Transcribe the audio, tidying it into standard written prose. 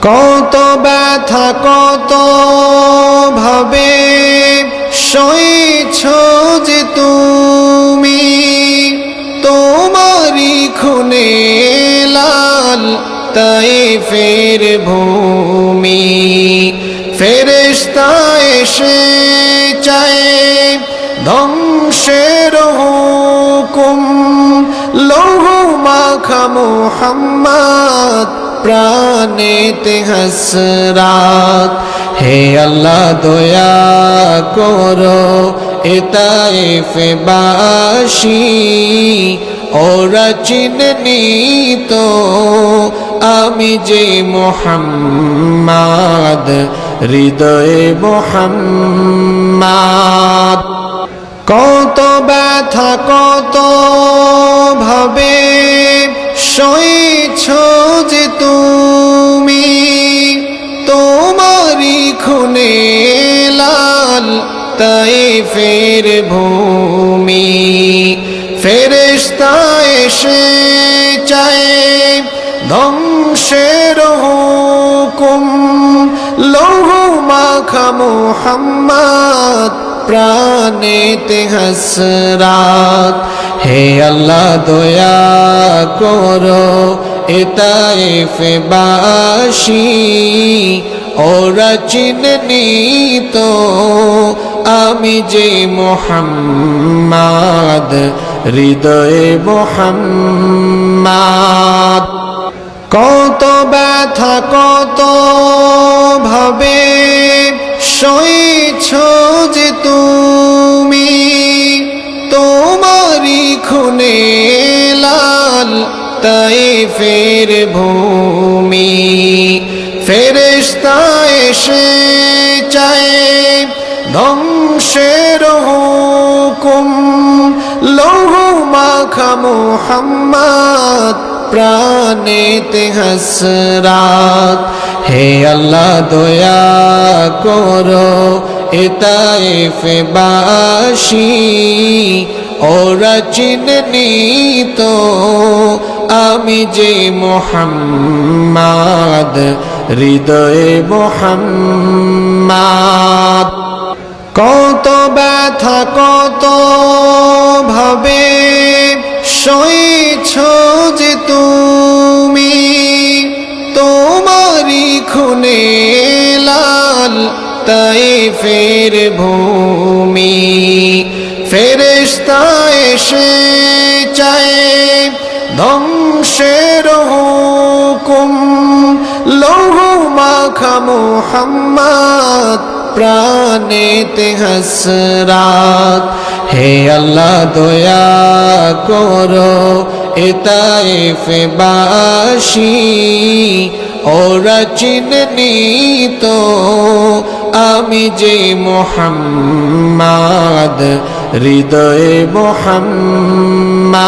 কত ব্যথা কত ভাবে সইছ যে তুমি, তোমারি খুনে লাল তায়েফের ভূমি। ফেরেশতা এসে চায় ধ্বংসের হুকুম, লৌহ মাখা মুহাম্মদ প্রাণেতে হাসরাত। হে আল্লাহ দয়া করো এ তায়েফবাসী, ওরা চিনেনি তো আমি যে মুহাম্মদ, হৃদয়ে মুহাম্মদ। কত ব্যথা কত ভাবে সইছ যে তুমি, তোমারি খুনে লাল তায়েফের ভূমি। ফেরেশতা এসে চায় ধ্বংসের হুকুম, লৌহ মাখা মুহাম্মদ প্রাণেতে হাসরাত। হে আল্লাহ দয়া করো এ তায়েফবাসী, ওরা চিনেনি তো আমি যে মুহাম্মদ, হৃদয়ে মুহাম্মদ। কত ব্যথা কত ভাবে সইছ যে তুমি, তোমারি খুনে লাল তায়েফের ভূমি। ফেরেশতা এসে চায় ধ্বংসের হুকুম, লৌহ মাখা মুহাম্মদ প্রাণেতে হাসরাত। হে আল্লাহ দয়া করো এ তায়েফবাসী, ওরা চিনেনি তো আমি যে মুহাম্মদ, হৃদয়ে মুহাম্মদ। কত ব্যথা কত ভাবে সইছ যে তুমি, তোমারি খুনে লাল তায়েফের ভূমি। ফেরেশতা এসে চায় ধ্বংসের হুকুম, লৌহ মাখা মুহাম্মদ প্রাণেতে হাসরাত। হে আল্লাহ দয়া করো এ তায়েফবাসী, ওরা চিনেনি তো আমি যে মুহাম্মদ, হৃদয়ে মুহাম্মদ।